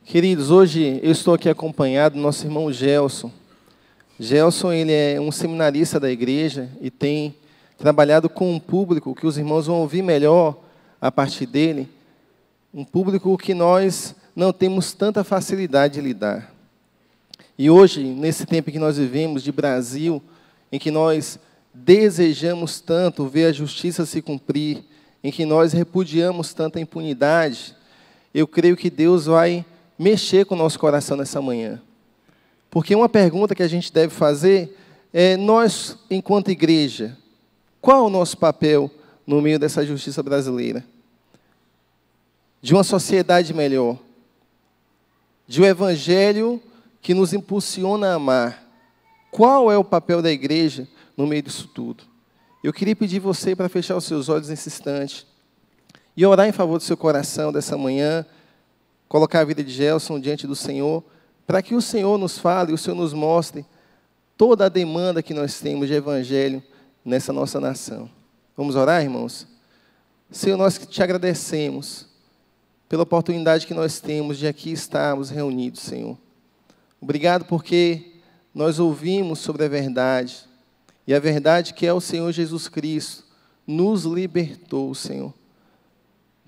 Queridos, hoje eu estou aqui acompanhado do nosso irmão Gelson. Gelson, ele é um seminarista da igreja e tem trabalhado com um público que os irmãos vão ouvir melhor a partir dele, um público que nós não temos tanta facilidade de lidar. E hoje, nesse tempo que nós vivemos de Brasil, em que nós desejamos tanto ver a justiça se cumprir, em que nós repudiamos tanta impunidade, eu creio que Deus vai mexer com o nosso coração nessa manhã. Porque uma pergunta que a gente deve fazer é, nós, enquanto igreja, qual é o nosso papel no meio dessa justiça brasileira? De uma sociedade melhor, de um evangelho que nos impulsiona a amar. Qual é o papel da igreja no meio disso tudo? Eu queria pedir você para fechar os seus olhos nesse instante e orar em favor do seu coração dessa manhã, colocar a vida de Gelson diante do Senhor, para que o Senhor nos fale, o Senhor nos mostre toda a demanda que nós temos de evangelho nessa nossa nação. Vamos orar, irmãos? Senhor, nós te agradecemos pela oportunidade que nós temos de aqui estarmos reunidos, Senhor. Obrigado porque nós ouvimos sobre a verdade, e a verdade que é o Senhor Jesus Cristo nos libertou, Senhor.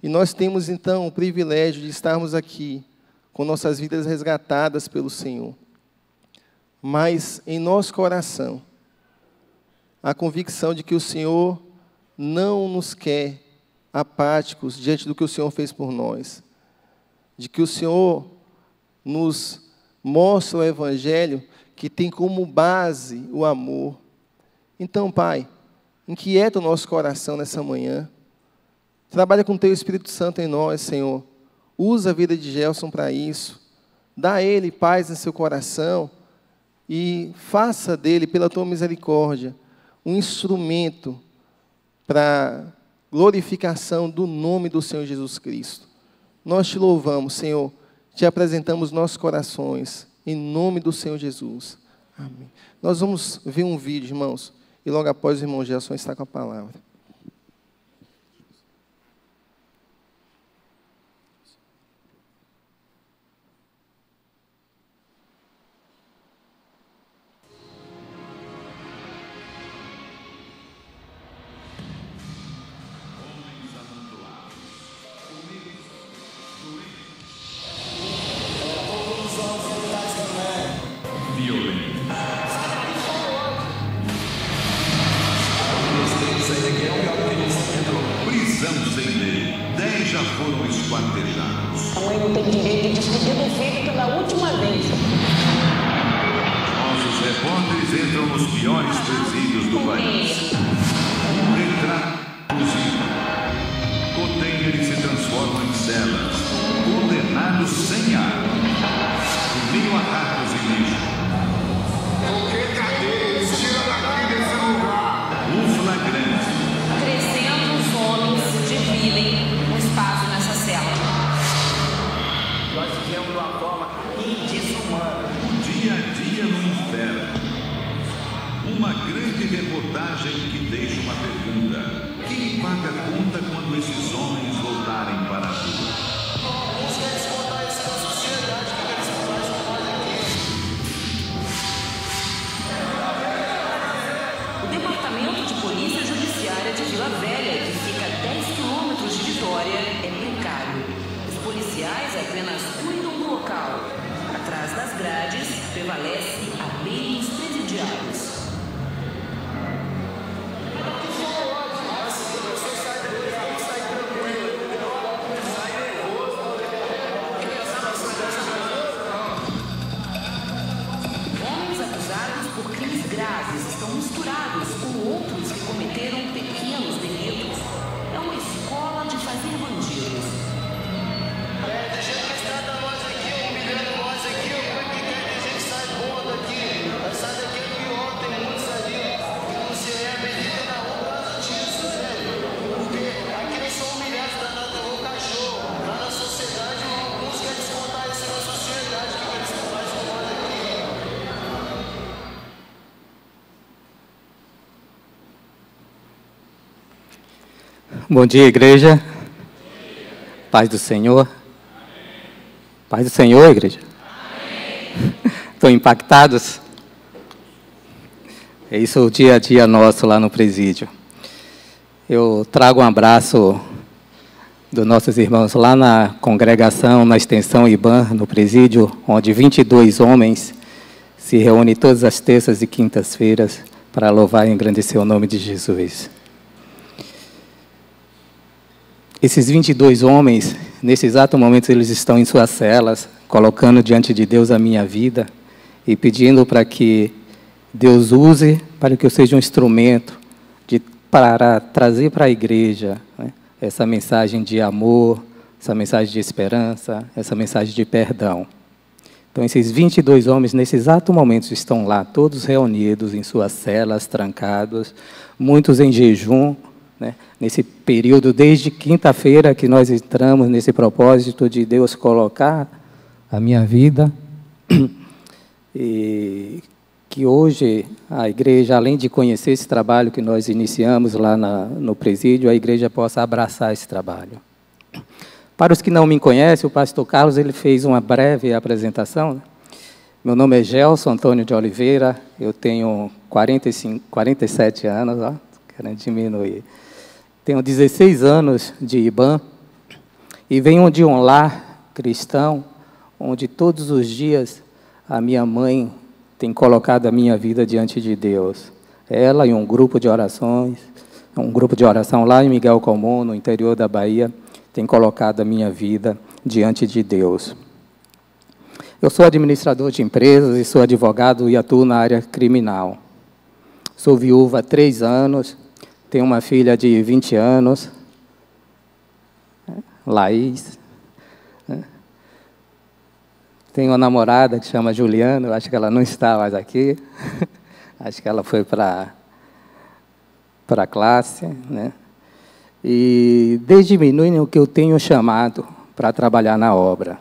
E nós temos, então, o privilégio de estarmos aqui, com nossas vidas resgatadas pelo Senhor. Mas, em nosso coração, a convicção de que o Senhor não nos quer apáticos diante do que o Senhor fez por nós. De que o Senhor nos mostra o Evangelho que tem como base o amor. Então, Pai, inquieta o nosso coração nessa manhã. Trabalha com o Teu Espírito Santo em nós, Senhor. Usa a vida de Gelson para isso. Dá a ele paz em seu coração e faça dele, pela Tua misericórdia, um instrumento para glorificação do nome do Senhor Jesus Cristo. Nós te louvamos, Senhor. Te apresentamos nossos corações, em nome do Senhor Jesus. Amém. Nós vamos ver um vídeo, irmãos, e logo após o irmão Gelson está com a palavra. Bom dia, igreja. Paz do Senhor. Paz do Senhor, igreja. Estão impactados? É isso o dia a dia nosso lá no presídio. Eu trago um abraço dos nossos irmãos lá na congregação, na extensão IBAN, no presídio, onde 22 homens se reúnem todas as terças e quintas-feiras para louvar e engrandecer o nome de Jesus. Esses 22 homens, nesse exato momento, eles estão em suas celas, colocando diante de Deus a minha vida e pedindo para que Deus use para que eu seja um instrumento para trazer para a igreja, né, essa mensagem de amor, essa mensagem de esperança, essa mensagem de perdão. Então, esses 22 homens, nesse exato momento, estão lá, todos reunidos em suas celas, trancados, muitos em jejum, né, nesse período, desde quinta-feira que nós entramos nesse propósito de Deus colocar a minha vida, e que hoje a igreja, além de conhecer esse trabalho que nós iniciamos lá no presídio, a igreja possa abraçar esse trabalho. Para os que não me conhecem, o pastor Carlos ele fez uma breve apresentação. Meu nome é Gelson Antônio de Oliveira, eu tenho 47 anos, ó, querendo diminuir. Tenho 16 anos de IBAN e venho de um lar cristão, onde todos os dias a minha mãe tem colocado a minha vida diante de Deus. Ela e um grupo de oração lá em Miguel Comum, no interior da Bahia, tem colocado a minha vida diante de Deus. Eu sou administrador de empresas e sou advogado e atuo na área criminal. Sou viúva há 3 anos, tenho uma filha de 20 anos, Laís. Tenho uma namorada que chama Juliana, eu acho que ela não está mais aqui. Acho que ela foi para a classe, né? E desde menino que eu tenho chamado para trabalhar na obra.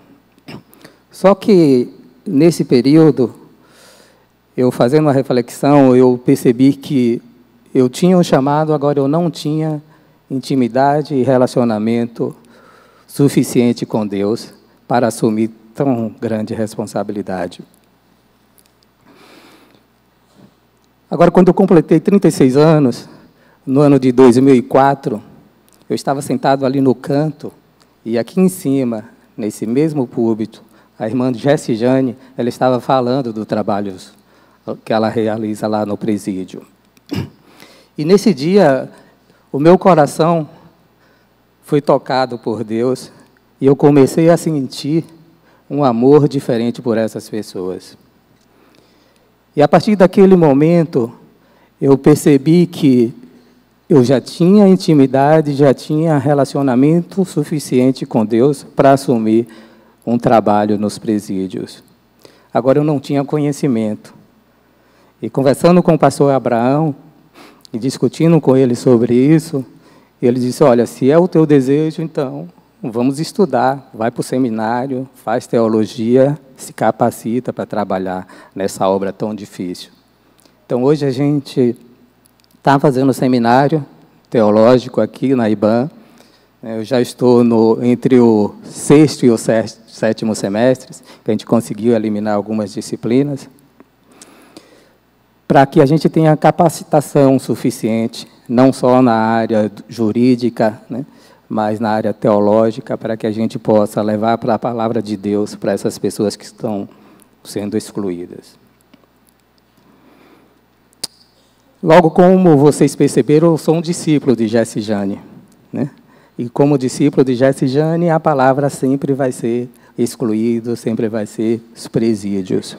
Só que, nesse período, eu fazendo uma reflexão, eu percebi que eu tinha um chamado, agora eu não tinha intimidade e relacionamento suficiente com Deus para assumir tão grande responsabilidade. Agora, quando eu completei 36 anos, no ano de 2004, eu estava sentado ali no canto, e aqui em cima, nesse mesmo púlpito, a irmã Jessi Jane, ela estava falando do trabalho que ela realiza lá no presídio. E nesse dia, o meu coração foi tocado por Deus, e eu comecei a sentir um amor diferente por essas pessoas. E a partir daquele momento, eu percebi que eu já tinha intimidade, já tinha relacionamento suficiente com Deus para assumir um trabalho nos presídios. Agora eu não tinha conhecimento. E conversando com o pastor Abraão, e discutindo com ele sobre isso, ele disse, olha, se é o teu desejo, então vamos estudar, vai para o seminário, faz teologia, se capacita para trabalhar nessa obra tão difícil. Então, hoje a gente está fazendo seminário teológico aqui na IBAN. Eu já estou entre o 6º e o 7º semestres, que a gente conseguiu eliminar algumas disciplinas, para que a gente tenha capacitação suficiente, não só na área jurídica, né, mas na área teológica, para que a gente possa levar para a palavra de Deus para essas pessoas que estão sendo excluídas. Logo, como vocês perceberam, eu sou um discípulo de Jessi Jane, né? E como discípulo de Jessi Jane, a palavra sempre vai ser excluído, sempre vai ser os presídios.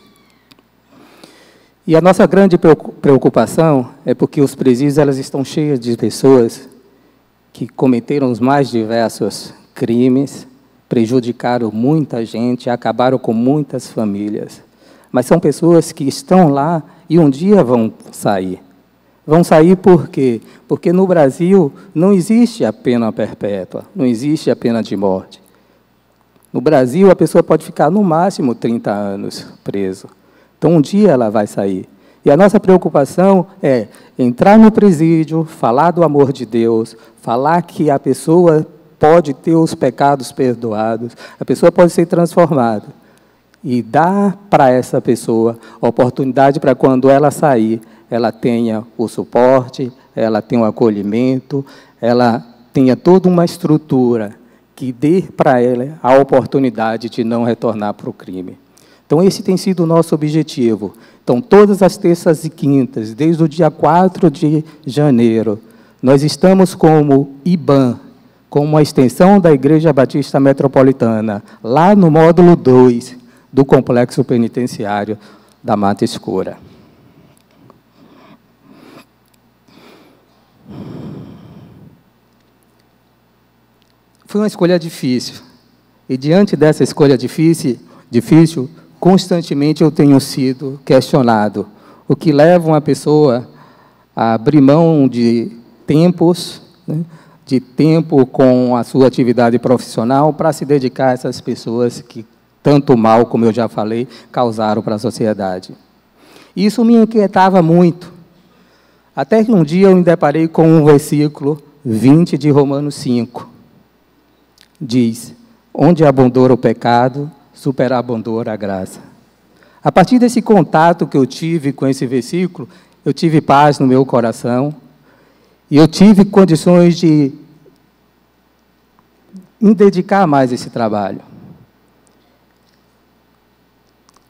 E a nossa grande preocupação é porque os presídios elas estão cheios de pessoas que cometeram os mais diversos crimes, prejudicaram muita gente, acabaram com muitas famílias. Mas são pessoas que estão lá e um dia vão sair. Vão sair por quê? Porque no Brasil não existe a pena perpétua, não existe a pena de morte. No Brasil, a pessoa pode ficar no máximo 30 anos preso. Então, um dia ela vai sair. E a nossa preocupação é entrar no presídio, falar do amor de Deus, falar que a pessoa pode ter os pecados perdoados, a pessoa pode ser transformada. E dar para essa pessoa a oportunidade para quando ela sair, ela tenha o suporte, ela tenha o acolhimento, ela tenha toda uma estrutura que dê para ela a oportunidade de não retornar para o crime. Então, esse tem sido o nosso objetivo. Então, todas as terças e quintas, desde o dia 4 de janeiro, nós estamos como IBAM, como uma extensão da Igreja Batista Metropolitana, lá no módulo 2 do Complexo Penitenciário da Mata Escura. Foi uma escolha difícil. E, diante dessa escolha difícil, constantemente eu tenho sido questionado, o que leva uma pessoa a abrir mão de tempos, né, de tempo com a sua atividade profissional para se dedicar a essas pessoas que tanto mal, como eu já falei, causaram para a sociedade. Isso me inquietava muito, até que um dia eu me deparei com um versículo 20 de Romanos 5. Diz, onde abundou o pecado, superabundou a graça. A partir desse contato que eu tive com esse versículo, eu tive paz no meu coração e eu tive condições de me dedicar mais a esse trabalho.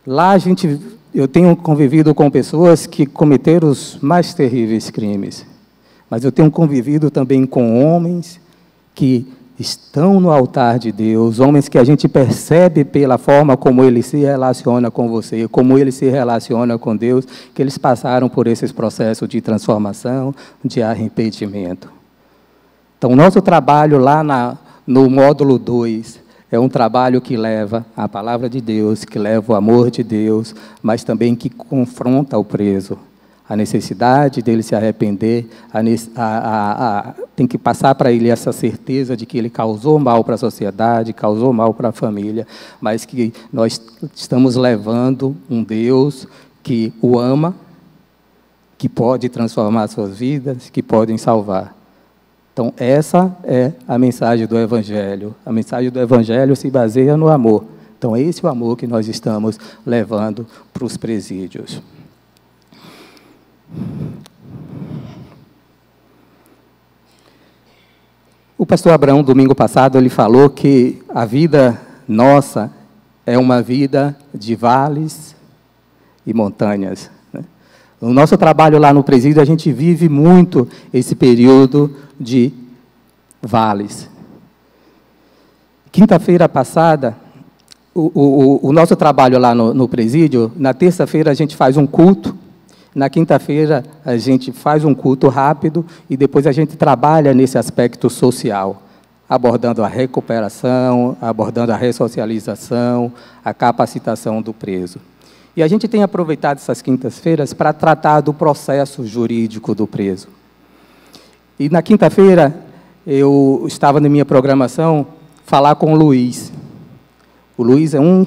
Lá eu tenho convivido com pessoas que cometeram os mais terríveis crimes, mas eu tenho convivido também com homens que estão no altar de Deus, homens que a gente percebe pela forma como ele se relaciona com você, como ele se relaciona com Deus, que eles passaram por esses processos de transformação, de arrependimento. Então, o nosso trabalho lá no módulo 2 é um trabalho que leva a palavra de Deus, que leva o amor de Deus, mas também que confronta o preso. A necessidade dele se arrepender, tem que passar para ele essa certeza de que ele causou mal para a sociedade, causou mal para a família, mas que nós estamos levando um Deus que o ama, que pode transformar suas vidas, que podem salvar. Então, essa é a mensagem do Evangelho. A mensagem do Evangelho se baseia no amor. Então, é esse o amor que nós estamos levando para os presídios. O pastor Abraão, domingo passado, ele falou que a vida nossa é uma vida de vales e montanhas. No nosso trabalho lá no presídio, a gente vive muito esse período de vales. Quinta-feira passada, o nosso trabalho lá no presídio, na terça-feira a gente faz um culto, na quinta-feira a gente faz um culto rápido e depois a gente trabalha nesse aspecto social, abordando a recuperação, abordando a ressocialização, a capacitação do preso. E a gente tem aproveitado essas quintas-feiras para tratar do processo jurídico do preso. E na quinta-feira, eu estava na minha programação falar com o Luiz. O Luiz é um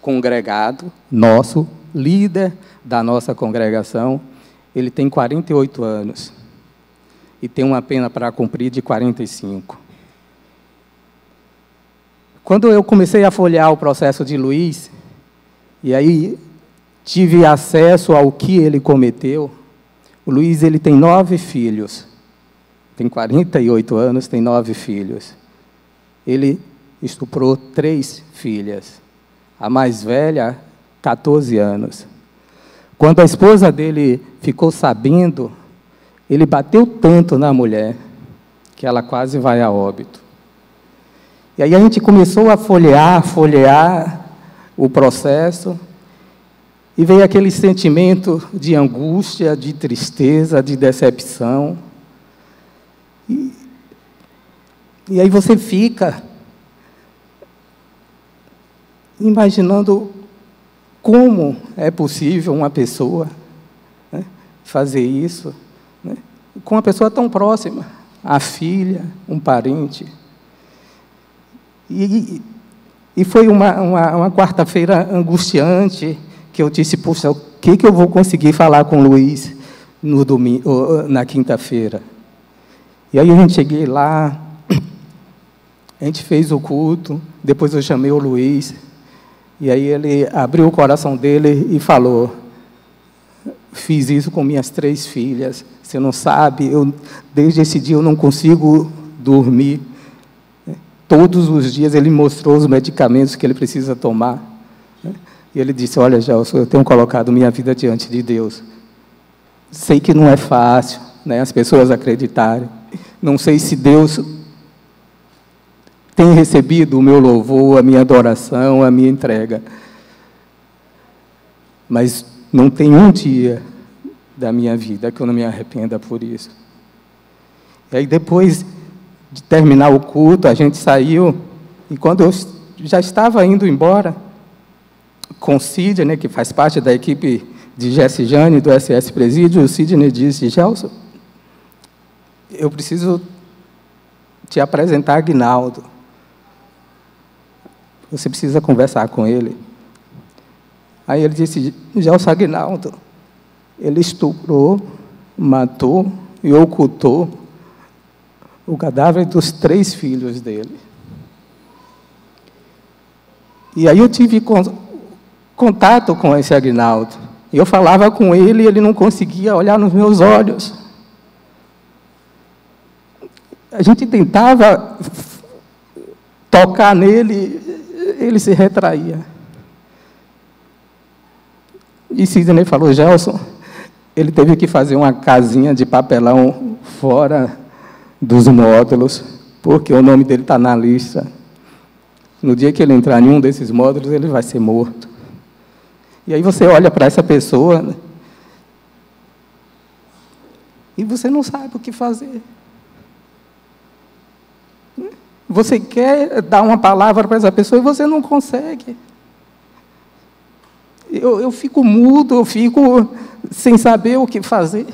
congregado nosso, líder da nossa congregação. Ele tem 48 anos e tem uma pena para cumprir de 45. Quando eu comecei a folhear o processo de Luiz, e aí tive acesso ao que ele cometeu, o Luiz ele tem 9 filhos, tem 48 anos, tem 9 filhos. Ele estuprou 3 filhas, a mais velha, 14 anos. Quando a esposa dele ficou sabendo, ele bateu tanto na mulher que ela quase vai a óbito. E aí a gente começou a folhear o processo, e veio aquele sentimento de angústia, de tristeza, de decepção. E aí você fica imaginando como é possível uma pessoa, né, fazer isso, né, com uma pessoa tão próxima, a filha, um parente. E foi uma quarta-feira angustiante, que eu disse, puxa, o que eu vou conseguir falar com o Luiz no domingo, na quinta-feira? E aí a gente cheguei lá, A gente fez o culto, depois eu chamei o Luiz, e aí ele abriu o coração dele e falou: fiz isso com minhas 3 filhas, você não sabe, desde esse dia eu não consigo dormir. Todos os dias ele mostrou os medicamentos que ele precisa tomar. E ele disse: olha, Gelson, eu tenho colocado minha vida diante de Deus. Sei que não é fácil, né, as pessoas acreditarem. Não sei se Deus tem recebido o meu louvor, a minha adoração, a minha entrega. Mas não tem um dia da minha vida que eu não me arrependa por isso. E aí, depois de terminar o culto, a gente saiu, e quando eu já estava indo embora, com o Sidney, que faz parte da equipe de Jesse Jane, do SS Presídio, o Sidney disse: Gelson, eu preciso te apresentar a Aguinaldo. Você precisa conversar com ele. Aí ele disse: Gelson, Aguinaldo, ele estuprou, matou e ocultou o cadáver dos 3 filhos dele. E aí eu tive contato com esse Aguinaldo. E eu falava com ele e ele não conseguia olhar nos meus olhos. A gente tentava tocar nele, ele se retraía. E Sidney falou: Gelson, ele teve que fazer uma casinha de papelão fora dos módulos, porque o nome dele está na lista. No dia que ele entrar em um desses módulos, ele vai ser morto. E aí você olha para essa pessoa e você não sabe o que fazer. Você quer dar uma palavra para essa pessoa e você não consegue. Eu fico mudo, eu fico sem saber o que fazer.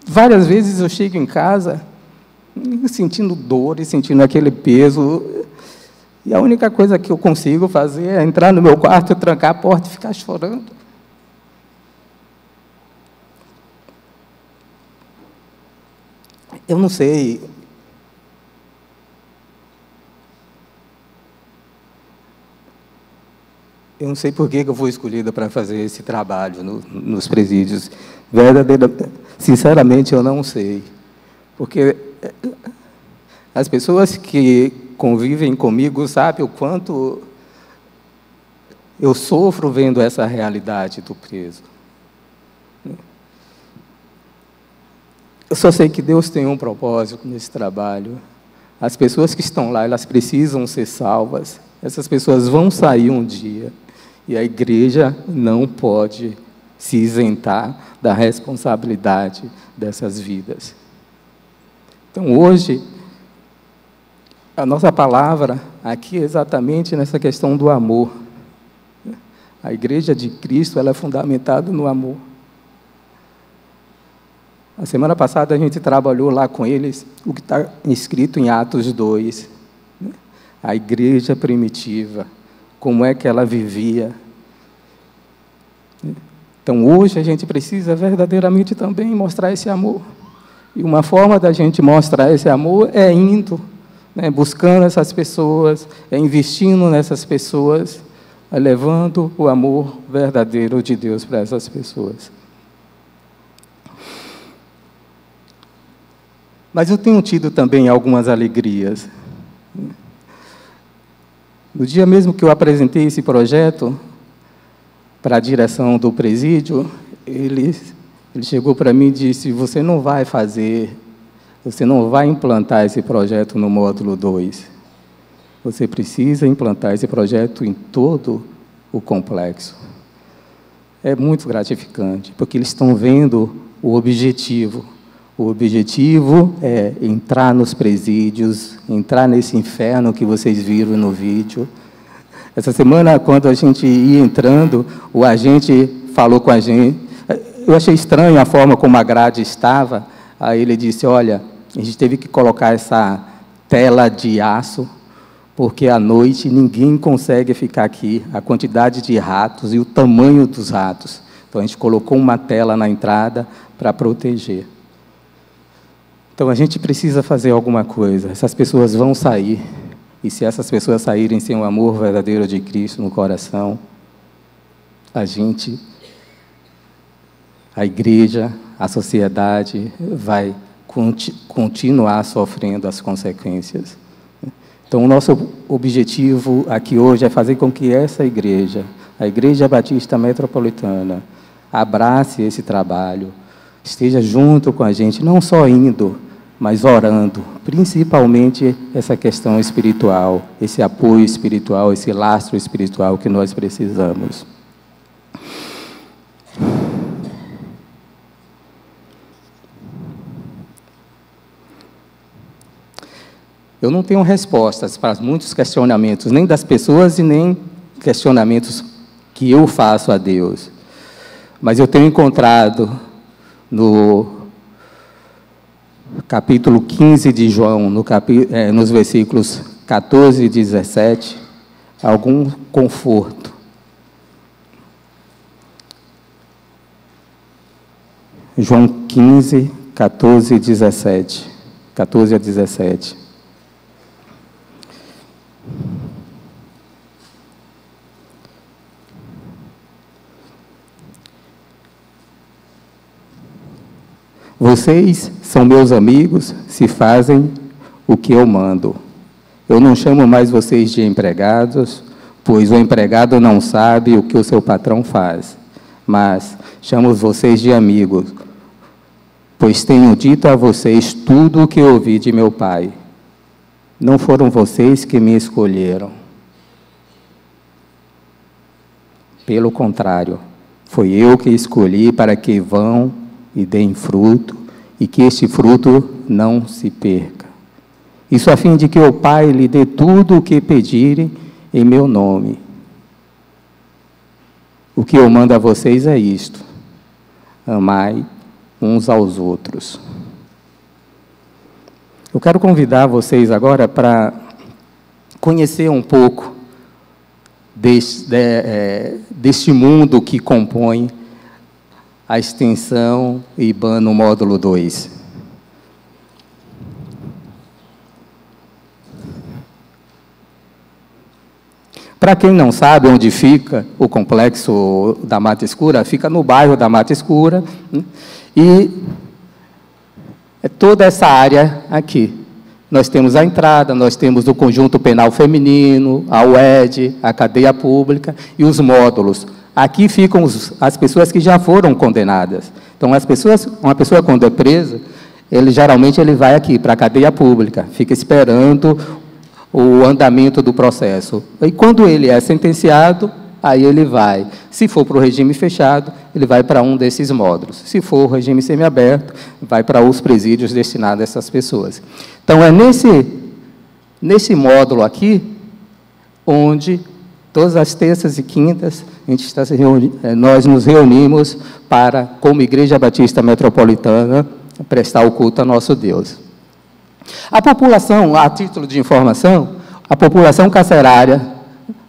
Várias vezes eu chego em casa sentindo dor e sentindo aquele peso, e a única coisa que eu consigo fazer é entrar no meu quarto, trancar a porta e ficar chorando. Eu não sei. Eu não sei por que eu fui escolhida para fazer esse trabalho nos presídios. Sinceramente, eu não sei. Porque as pessoas que convivem comigo sabem o quanto eu sofro vendo essa realidade do preso. Eu só sei que Deus tem um propósito nesse trabalho. As pessoas que estão lá, elas precisam ser salvas. Essas pessoas vão sair um dia. E a igreja não pode se isentar da responsabilidade dessas vidas. Então, hoje, a nossa palavra aqui é exatamente nessa questão do amor. A igreja de Cristo, ela é fundamentada no amor. A semana passada a gente trabalhou lá com eles o que está escrito em Atos 2. A igreja primitiva, como é que ela vivia. Então, hoje a gente precisa verdadeiramente também mostrar esse amor. E uma forma da gente mostrar esse amor é indo, né, buscando essas pessoas, é investindo nessas pessoas, é levando o amor verdadeiro de Deus para essas pessoas. Mas eu tenho tido também algumas alegrias. No dia mesmo que eu apresentei esse projeto para a direção do presídio, ele chegou para mim e disse: você não vai implantar esse projeto no módulo 2. Você precisa implantar esse projeto em todo o complexo. É muito gratificante, porque eles estão vendo o objetivo. O objetivo é entrar nos presídios, entrar nesse inferno que vocês viram no vídeo. Essa semana, quando a gente ia entrando, o agente falou com a gente. Eu achei estranho a forma como a grade estava. Aí ele disse: olha, a gente teve que colocar essa tela de aço, porque à noite ninguém consegue ficar aqui. A quantidade de ratos e o tamanho dos ratos. Então, a gente colocou uma tela na entrada para proteger. Então, a gente precisa fazer alguma coisa. Essas pessoas vão sair. E se essas pessoas saírem sem o amor verdadeiro de Cristo no coração, a igreja, a sociedade vai continuar sofrendo as consequências. Então, o nosso objetivo aqui hoje é fazer com que essa igreja, a Igreja Batista Metropolitana, abrace esse trabalho, esteja junto com a gente, não só indo, mas orando, principalmente essa questão espiritual, esse apoio espiritual, esse lastro espiritual que nós precisamos. Eu não tenho respostas para muitos questionamentos, nem das pessoas e nem questionamentos que eu faço a Deus. Mas eu tenho encontrado no capítulo 15 de João, nos versículos 14 e 17, algum conforto. João 15, 14 e 17. 14 a 17. Vocês são meus amigos se fazem o que eu mando. Eu não chamo mais vocês de empregados, pois o empregado não sabe o que o seu patrão faz. Mas chamo vocês de amigos, pois tenho dito a vocês tudo o que ouvi de meu Pai. Não foram vocês que me escolheram. Pelo contrário, foi eu que escolhi para que vão e deem fruto, e que este fruto não se perca. Isso a fim de que o Pai lhe dê tudo o que pedirem em meu nome. O que eu mando a vocês é isto: amai uns aos outros. Eu quero convidar vocês agora para conhecer um pouco deste mundo que compõe a extensão IBAN no módulo 2. Para quem não sabe onde fica o complexo da Mata Escura, fica no bairro da Mata Escura, e é toda essa área aqui. Nós temos a entrada, nós temos o conjunto penal feminino, a UED, a cadeia pública e os módulos. Aqui ficam as pessoas que já foram condenadas. Então, uma pessoa quando é presa, geralmente ele vai aqui para a cadeia pública, fica esperando o andamento do processo. E quando ele é sentenciado, aí ele vai. Se for para o regime fechado, ele vai para um desses módulos. Se for o regime semiaberto, vai para os presídios destinados a essas pessoas. Então, é nesse módulo aqui, onde todas as terças e quintas, nós nos reunimos para, como Igreja Batista Metropolitana, prestar o culto a nosso Deus. A população, a título de informação, a população carcerária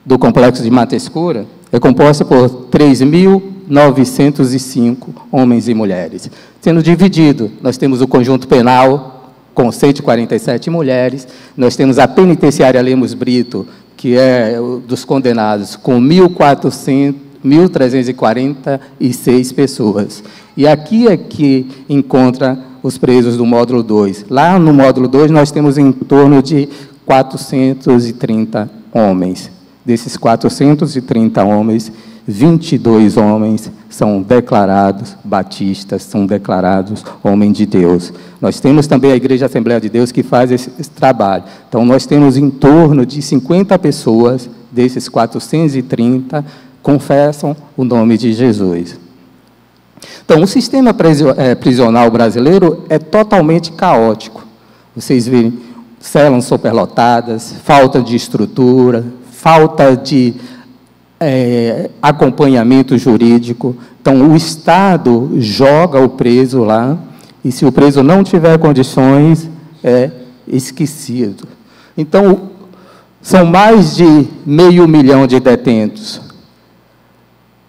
do Complexo de Mata Escura é composta por 3.905 homens e mulheres. Sendo dividido, nós temos o conjunto penal, com 147 mulheres, nós temos a penitenciária Lemos Brito, que é dos condenados, com 1.346 pessoas. E aqui é que encontra os presos do módulo 2. Lá no módulo 2, nós temos em torno de 430 homens. Desses 430 homens, 22 homens são declarados batistas, são declarados homens de Deus. Nós temos também a Igreja Assembleia de Deus que faz esse trabalho. Então, nós temos em torno de 50 pessoas, desses 430, confessam o nome de Jesus. Então, o sistema prisional brasileiro é totalmente caótico. Vocês veem, celas superlotadas, falta de estrutura, falta de acompanhamento jurídico. Então, o Estado joga o preso lá, e se o preso não tiver condições, é esquecido. Então, são mais de 500 mil de detentos.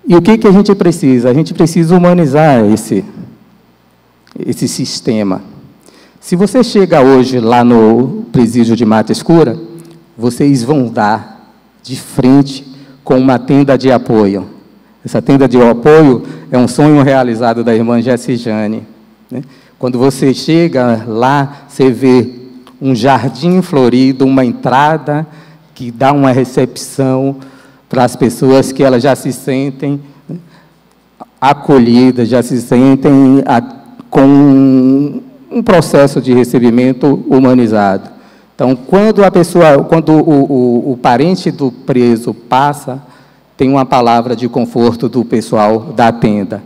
E o que a gente precisa? A gente precisa humanizar esse sistema. Se você chega hoje lá no presídio de Mata Escura, vocês vão dar de frente com uma tenda de apoio. Essa tenda de apoio é um sonho realizado da irmã Jessijane, né? Quando você chega lá, você vê um jardim florido, uma entrada que dá uma recepção para as pessoas que elas já se sentem, né, acolhidas, já se sentem com um processo de recebimento humanizado. Então, quando o parente do preso passa, tem uma palavra de conforto do pessoal da tenda.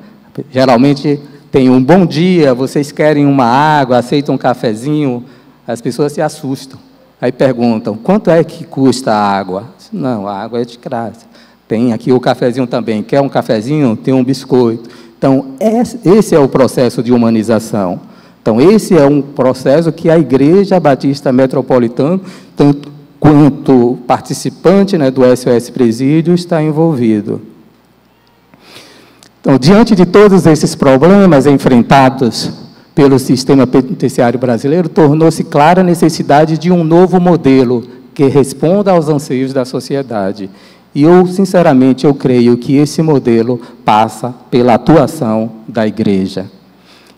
Geralmente tem um bom dia, vocês querem uma água, aceitam um cafezinho, as pessoas se assustam. Aí perguntam, quanto é que custa a água? Não, a água é de graça. Tem aqui o cafezinho também. Quer um cafezinho? Tem um biscoito. Então, esse é o processo de humanização. Então, esse é um processo que a Igreja Batista Metropolitana, tanto quanto participante, né, do SOS Presídio, está envolvido. Então, diante de todos esses problemas enfrentados pelo sistema penitenciário brasileiro, tornou-se clara a necessidade de um novo modelo que responda aos anseios da sociedade. E eu, sinceramente, eu creio que esse modelo passa pela atuação da Igreja.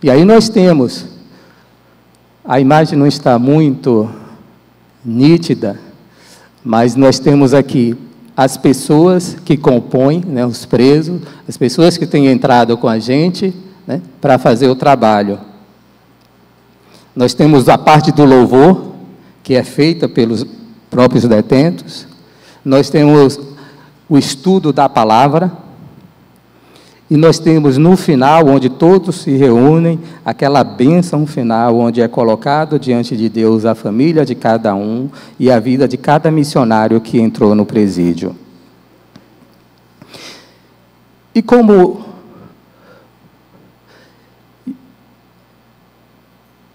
E aí nós temos, a imagem não está muito nítida, mas nós temos aqui as pessoas que compõem, né, os presos, as pessoas que têm entrado com a gente, né, para fazer o trabalho. Nós temos a parte do louvor, que é feita pelos próprios detentos. Nós temos o estudo da palavra. E nós temos no final, onde todos se reúnem, aquela bênção final, onde é colocado diante de Deus a família de cada um e a vida de cada missionário que entrou no presídio. E como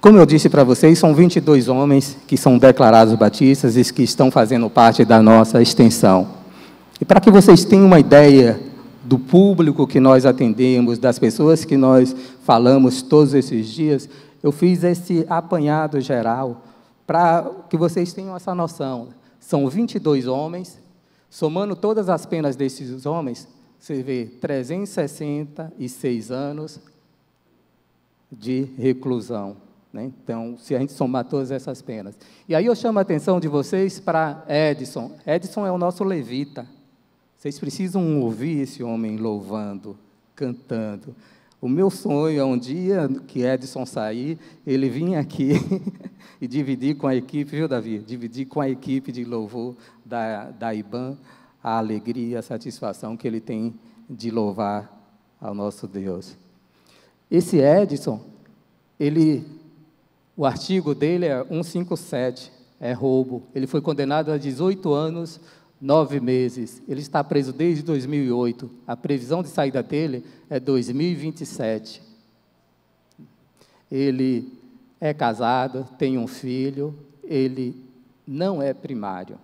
eu disse para vocês, são 22 homens que são declarados batistas e que estão fazendo parte da nossa extensão. E para que vocês tenham uma ideia do público que nós atendemos, das pessoas que nós falamos todos esses dias, eu fiz esse apanhado geral para que vocês tenham essa noção. São 22 homens, somando todas as penas desses homens, você vê 366 anos de reclusão, né? Então, se a gente somar todas essas penas. E aí eu chamo a atenção de vocês para Edson. Edson é o nosso levita. Vocês precisam ouvir esse homem louvando, cantando. O meu sonho é um dia que Edson sair, ele vir aqui e dividir com a equipe, viu, Davi? Dividir com a equipe de louvor da IBAM a alegria, a satisfação que ele tem de louvar ao nosso Deus. Esse Edson, o artigo dele é 157, é roubo. Ele foi condenado a 18 anos, 9 meses. Ele está preso desde 2008. A previsão de saída dele é 2027. Ele é casado, tem um filho, ele não é primário.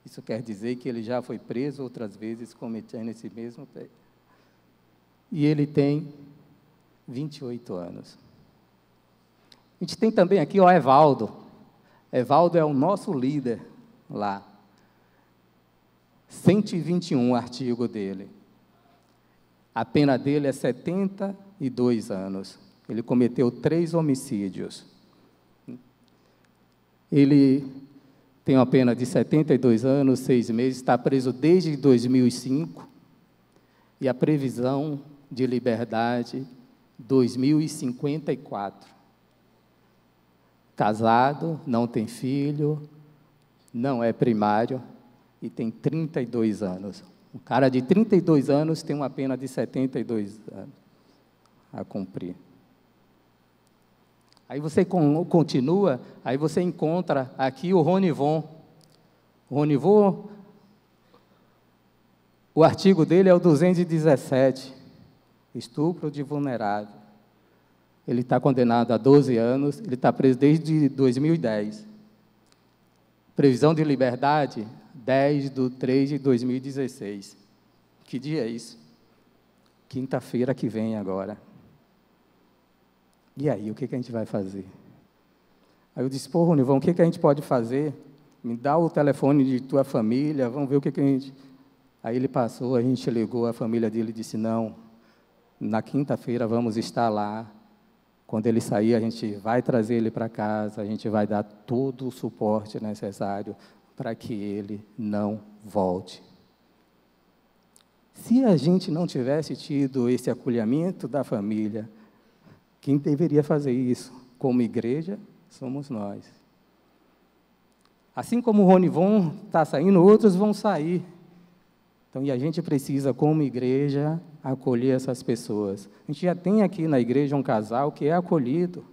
Isso quer dizer que ele já foi preso outras vezes cometendo esse mesmo pecado. E ele tem 28 anos. A gente tem também aqui o Evaldo. Evaldo é o nosso líder lá. 121 artigo dele. A pena dele é 72 anos. Ele cometeu 3 homicídios. Ele tem uma pena de 72 anos, 6 meses, está preso desde 2005, e a previsão de liberdade, 2054. Casado, não tem filho, não é primário, e tem 32 anos. Um cara de 32 anos tem uma pena de 72 anos a cumprir. Aí você continua, aí você encontra aqui o Ronivon. O Ronivon, o artigo dele é o 217, estupro de vulnerável. Ele está condenado a 12 anos, ele está preso desde 2010. Previsão de liberdade, 10/3/2016. Que dia é isso? Quinta-feira que vem agora. E aí, o que a gente vai fazer? Aí eu disse, pô, Ronivon, o que a gente pode fazer? Me dá o telefone de tua família, vamos ver o que a gente... Aí ele passou, a gente ligou, a família dele disse, não, na quinta-feira vamos estar lá. Quando ele sair, a gente vai trazer ele para casa, a gente vai dar todo o suporte necessário para que ele não volte. Se a gente não tivesse tido esse acolhimento da família, quem deveria fazer isso como igreja somos nós. Assim como o Ronivon está saindo, outros vão sair. Então, e a gente precisa, como igreja, acolher essas pessoas. A gente já tem aqui na igreja um casal que é acolhido.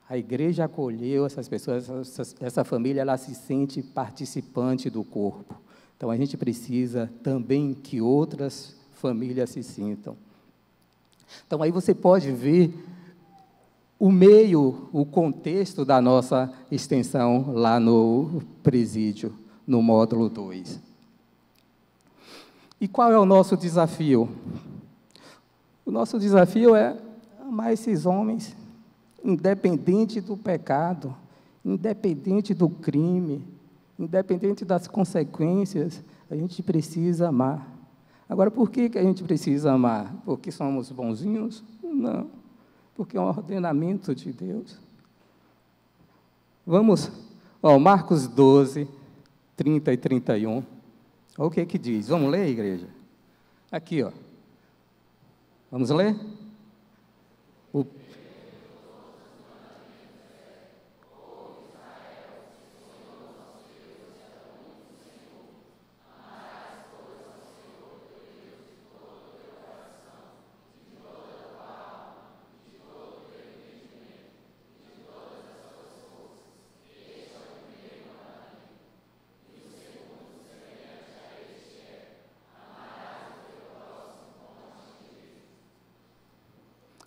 A igreja acolheu essas pessoas, essa família, ela se sente participante do corpo. Então, a gente precisa também que outras famílias se sintam. Então, aí você pode ver o meio, o contexto da nossa extensão lá no presídio, no módulo 2. E qual é o nosso desafio? O nosso desafio é amar esses homens, independente do pecado, independente do crime, independente das consequências, a gente precisa amar. Agora, por que a gente precisa amar? Porque somos bonzinhos? Não. Porque é um ordenamento de Deus. Vamos, Marcos 12, 30 e 31. Olha o que diz. Vamos ler, igreja? Aqui, ó. Vamos ler?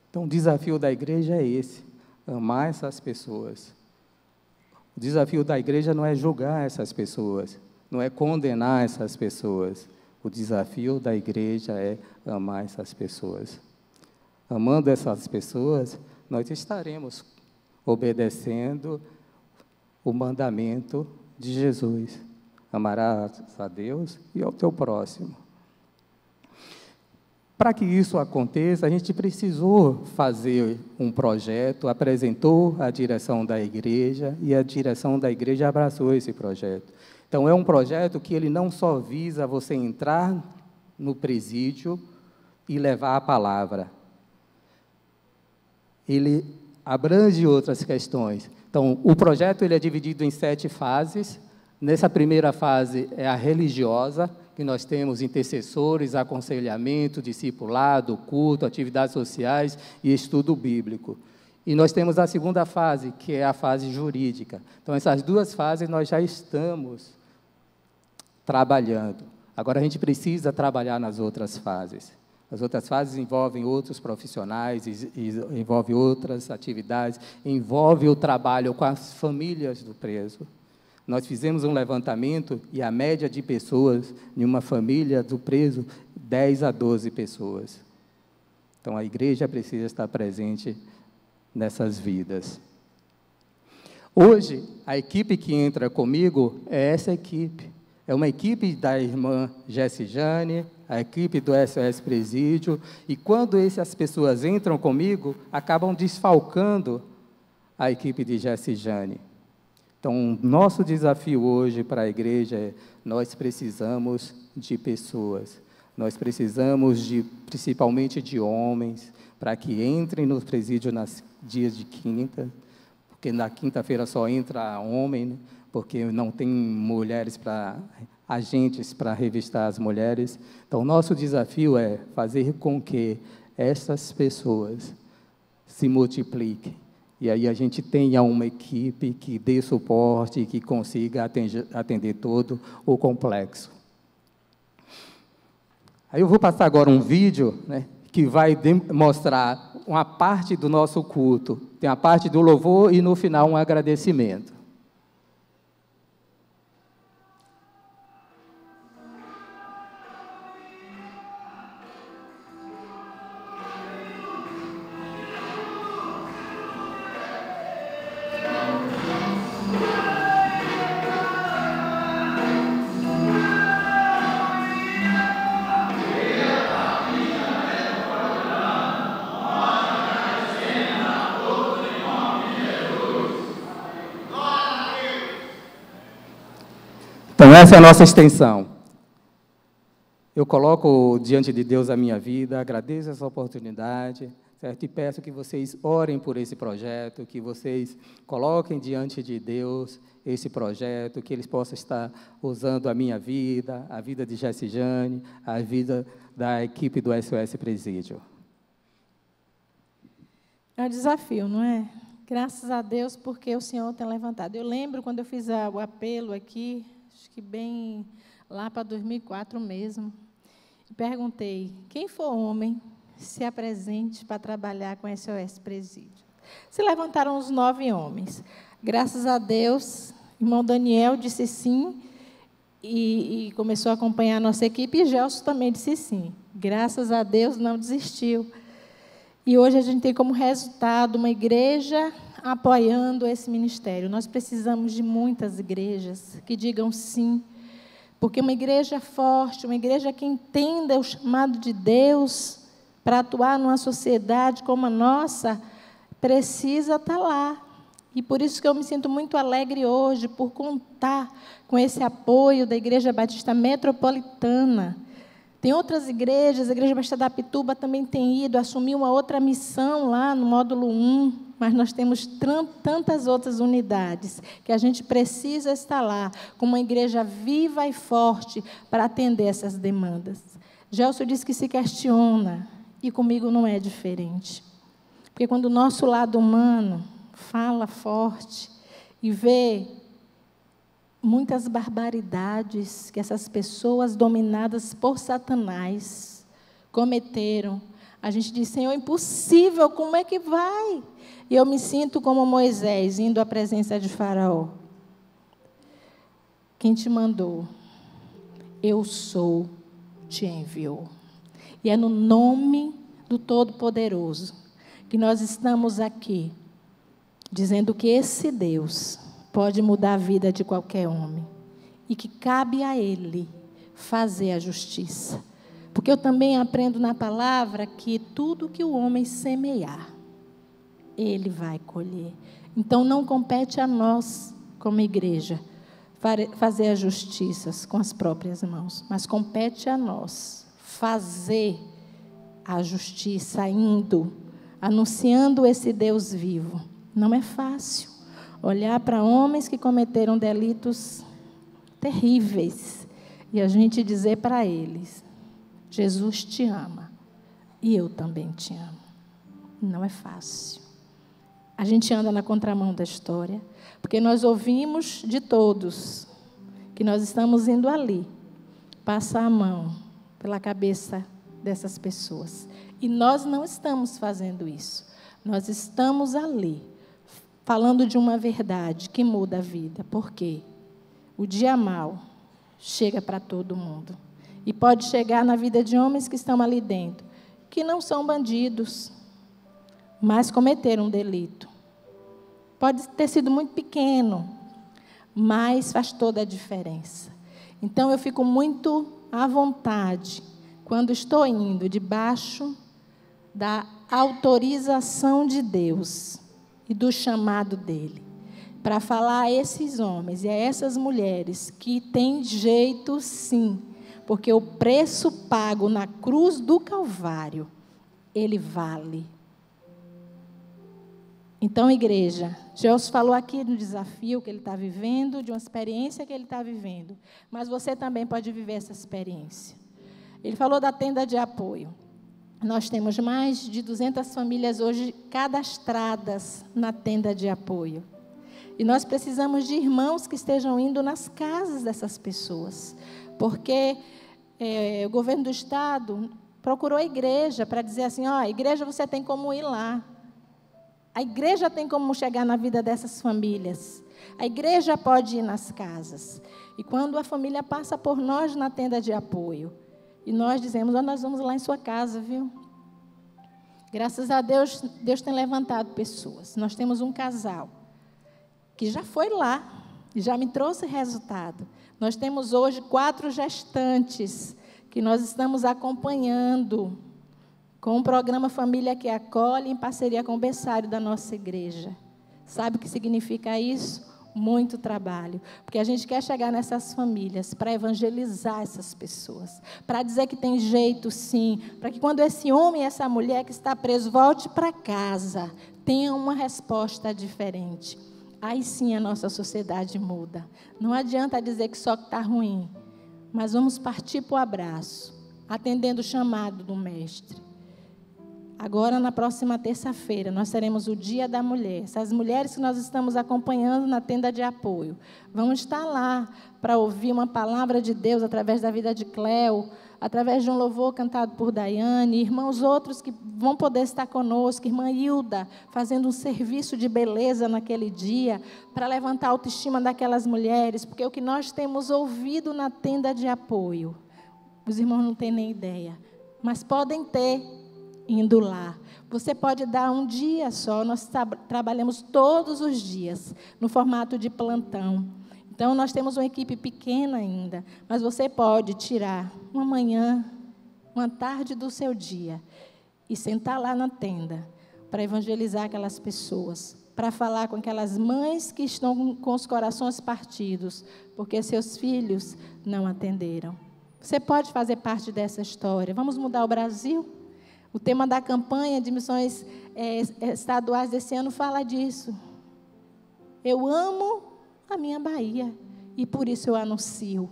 Então, o desafio da igreja é esse, amar essas pessoas. O desafio da igreja não é julgar essas pessoas, não é condenar essas pessoas. O desafio da igreja é amar essas pessoas. Amando essas pessoas, nós estaremos obedecendo o mandamento de Jesus. Amarás a Deus e ao teu próximo. Para que isso aconteça, a gente precisou fazer um projeto, apresentou a direção da igreja e a direção da igreja abraçou esse projeto. Então, é um projeto que ele não só visa você entrar no presídio e levar a palavra. Ele abrange outras questões. Então, o projeto ele é dividido em 7 fases. Nessa primeira fase é a religiosa, que nós temos intercessores, aconselhamento, discipulado, culto, atividades sociais e estudo bíblico. E nós temos a segunda fase, que é a fase jurídica. Então, essas 2 fases nós já estamos trabalhando. Agora, a gente precisa trabalhar nas outras fases. As outras fases envolvem outros profissionais, envolvem outras atividades, envolve o trabalho com as famílias do preso. Nós fizemos um levantamento e a média de pessoas em uma família do preso, 10 a 12 pessoas. Então, a igreja precisa estar presente nessas vidas. Hoje, a equipe que entra comigo é essa equipe. É uma equipe da irmã Jessi Jane, a equipe do SOS Presídio, e quando essas pessoas entram comigo, acabam desfalcando a equipe de Jessi Jane. Então, nosso desafio hoje para a igreja é, nós precisamos de pessoas, nós precisamos principalmente de homens, para que entrem no presídio nos dias de quinta, porque na quinta-feira só entra homem, né? Porque não tem mulheres agentes para revistar as mulheres. Então, nosso desafio é fazer com que essas pessoas se multipliquem. E aí a gente tenha uma equipe que dê suporte e que consiga atender todo o complexo. Aí eu vou passar agora um vídeo, né, que vai mostrar uma parte do nosso culto. Tem a parte do louvor e, no final, um agradecimento. Então, essa é a nossa extensão. Eu coloco diante de Deus a minha vida, agradeço essa oportunidade, certo? E peço que vocês orem por esse projeto, que vocês coloquem diante de Deus esse projeto, que eles possam estar usando a minha vida, a vida de Jessi Jane, a vida da equipe do SOS Presídio. É um desafio, não é? Graças a Deus, porque o Senhor tem levantado. Eu lembro quando eu fiz o apelo aqui, acho que bem lá para 2004 mesmo, e perguntei, quem for homem, se apresente para trabalhar com SOS Presídio. Se levantaram os 9 homens. Graças a Deus, irmão Daniel disse sim, e começou a acompanhar a nossa equipe, e Gelson também disse sim. Graças a Deus, não desistiu. E hoje a gente tem como resultado uma igreja apoiando esse ministério. Nós precisamos de muitas igrejas que digam sim, porque uma igreja forte, uma igreja que entenda o chamado de Deus para atuar numa sociedade como a nossa, precisa estar lá. E por isso que eu me sinto muito alegre hoje, por contar com esse apoio da Igreja Batista Metropolitana. Tem outras igrejas, a Igreja Batista da Pituba também tem ido assumir uma outra missão lá no módulo 1, mas nós temos tantas outras unidades que a gente precisa estar lá, com uma igreja viva e forte para atender essas demandas. Gelson disse que se questiona, e comigo não é diferente. Porque quando o nosso lado humano fala forte e vê muitas barbaridades que essas pessoas dominadas por Satanás cometeram, a gente diz, Senhor, é impossível, como é que vai? E eu me sinto como Moisés, indo à presença de Faraó. Quem te mandou? Eu sou, te enviou. E é no nome do Todo-Poderoso que nós estamos aqui, dizendo que esse Deus pode mudar a vida de qualquer homem e que cabe a Ele fazer a justiça. Porque eu também aprendo na palavra que tudo que o homem semear, ele vai colher. Então, não compete a nós, como igreja, fazer as justiças com as próprias mãos, mas compete a nós fazer a justiça indo, anunciando esse Deus vivo. Não é fácil olhar para homens que cometeram delitos terríveis e a gente dizer para eles, Jesus te ama e eu também te amo. Não é fácil. A gente anda na contramão da história, porque nós ouvimos de todos que nós estamos indo ali, passar a mão pela cabeça dessas pessoas. E nós não estamos fazendo isso. Nós estamos ali, falando de uma verdade que muda a vida. Por quê? O dia mau chega para todo mundo. E pode chegar na vida de homens que estão ali dentro, que não são bandidos, mas cometeram um delito. Pode ter sido muito pequeno, mas faz toda a diferença. Então, eu fico muito à vontade quando estou indo debaixo da autorização de Deus e do chamado dele, para falar a esses homens e a essas mulheres que tem jeito sim, porque o preço pago na cruz do Calvário, ele vale. Então, igreja, Gelson falou aqui do desafio que ele está vivendo, de uma experiência que ele está vivendo, mas você também pode viver essa experiência. Ele falou da tenda de apoio. Nós temos mais de 200 famílias hoje cadastradas na tenda de apoio. E nós precisamos de irmãos que estejam indo nas casas dessas pessoas, porque o governo do Estado procurou a igreja para dizer assim, ó, igreja, você tem como ir lá. A igreja tem como chegar na vida dessas famílias. A igreja pode ir nas casas. E quando a família passa por nós na tenda de apoio, e nós dizemos, nós vamos lá em sua casa, viu? Graças a Deus, Deus tem levantado pessoas. Nós temos um casal que já foi lá e já me trouxe resultado. Nós temos hoje 4 gestantes que nós estamos acompanhando com o programa Família que Acolhe, em parceria com o berçário da nossa igreja. Sabe o que significa isso? muito trabalho, porque a gente quer chegar nessas famílias para evangelizar essas pessoas, para dizer que tem jeito sim, para que quando esse homem e essa mulher que está preso volte para casa, tenha uma resposta diferente. Aí sim a nossa sociedade muda. Não adianta dizer que só está ruim, mas vamos partir para o abraço, atendendo o chamado do Mestre. Agora, na próxima terça-feira, nós teremos o Dia da Mulher. Essas mulheres que nós estamos acompanhando na tenda de apoio, vão estar lá para ouvir uma palavra de Deus através da vida de Cleo, através de um louvor cantado por Daiane, irmãos outros que vão poder estar conosco, irmã Hilda, fazendo um serviço de beleza naquele dia, para levantar a autoestima daquelas mulheres, porque o que nós temos ouvido na tenda de apoio, os irmãos não têm nem ideia, mas podem ter indo lá. Você pode dar um dia só, nós trabalhamos todos os dias, no formato de plantão. Então, nós temos uma equipe pequena ainda, mas você pode tirar uma manhã, uma tarde do seu dia, e sentar lá na tenda, para evangelizar aquelas pessoas, para falar com aquelas mães que estão com os corações partidos, porque seus filhos não atenderam. Você pode fazer parte dessa história. Vamos mudar o Brasil? O tema da campanha de missões estaduais desse ano fala disso. Eu amo a minha Bahia e por isso eu anuncio.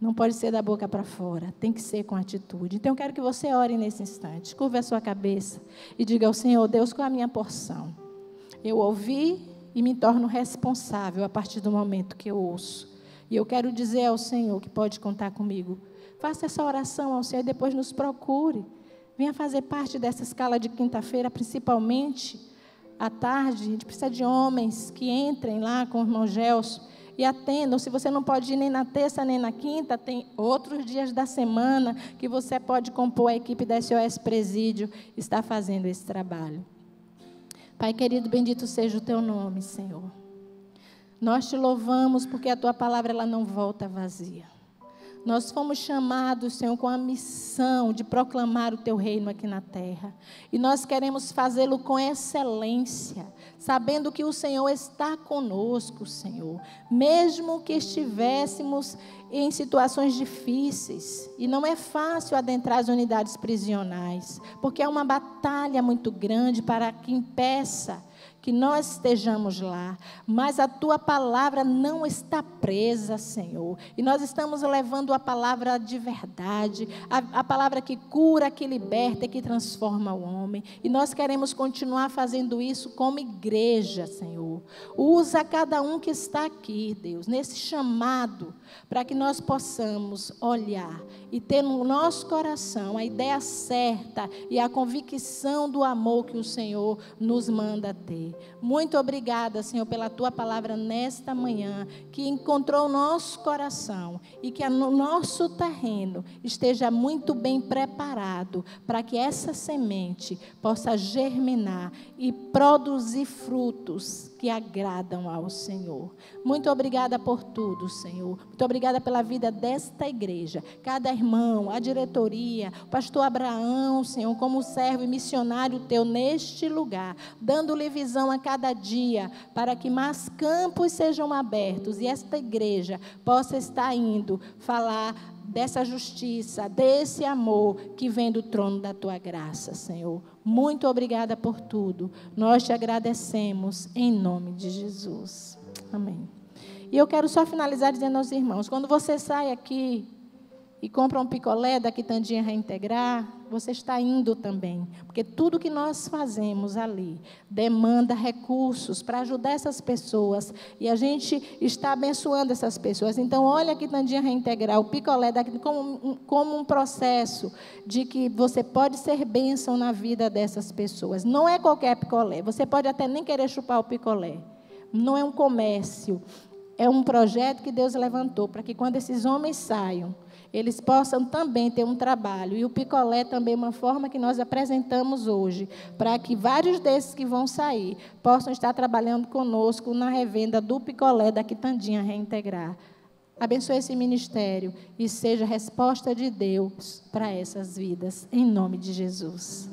Não pode ser da boca para fora, tem que ser com atitude. Então eu quero que você ore nesse instante, curva a sua cabeça e diga ao Senhor: Deus, qual é a minha porção? Eu ouvi e me torno responsável a partir do momento que eu ouço. E eu quero dizer ao Senhor que pode contar comigo. Faça essa oração ao Senhor e depois nos procure. Venha fazer parte dessa escala de quinta-feira, principalmente à tarde. A gente precisa de homens que entrem lá com o irmão Gelson e atendam. Se você não pode ir nem na terça nem na quinta, tem outros dias da semana que você pode compor. A equipe da SOS Presídio está fazendo esse trabalho. Pai querido, bendito seja o teu nome, Senhor. Nós te louvamos porque a tua palavra ela não volta vazia. Nós fomos chamados, Senhor, com a missão de proclamar o Teu reino aqui na terra. E nós queremos fazê-lo com excelência, sabendo que o Senhor está conosco, Senhor. Mesmo que estivéssemos em situações difíceis. E não é fácil adentrar as unidades prisionais, porque é uma batalha muito grande para que impeça que nós estejamos lá, mas a Tua palavra não está presa, Senhor, e nós estamos levando a palavra de verdade, a palavra que cura, que liberta, que transforma o homem, e nós queremos continuar fazendo isso como igreja, Senhor. Usa cada um que está aqui, Deus, nesse chamado, para que nós possamos olhar e ter no nosso coração a ideia certa e a convicção do amor que o Senhor nos manda ter. Muito obrigada, Senhor, pela Tua palavra nesta manhã, que encontrou o nosso coração e que no nosso terreno esteja muito bem preparado para que essa semente possa germinar e produzir frutos que agradam ao Senhor. Muito obrigada por tudo, Senhor. Muito obrigada pela vida desta igreja, cada irmão, a diretoria, o pastor Abraão, Senhor, como servo e missionário Teu neste lugar, dando-lhe visão a cada dia, para que mais campos sejam abertos e esta igreja possa estar indo falar dessa justiça, desse amor que vem do trono da Tua graça, Senhor. Muito obrigada por tudo. Nós te agradecemos em nome de Jesus. Amém. E eu quero só finalizar dizendo aos irmãos, quando você sai aqui e compra um picolé da Quitandinha Reintegrar, você está indo também, porque tudo que nós fazemos ali demanda recursos para ajudar essas pessoas, e a gente está abençoando essas pessoas. Então, olha a Quitandinha Reintegrar, o picolé daqui, como um processo de que você pode ser bênção na vida dessas pessoas. Não é qualquer picolé, você pode até nem querer chupar o picolé, não é um comércio, é um projeto que Deus levantou para que quando esses homens saiam, eles possam também ter um trabalho. E o picolé também é uma forma que nós apresentamos hoje, para que vários desses que vão sair possam estar trabalhando conosco na revenda do picolé da Quitandinha Reintegrar. Abençoe esse ministério e seja resposta de Deus para essas vidas, em nome de Jesus.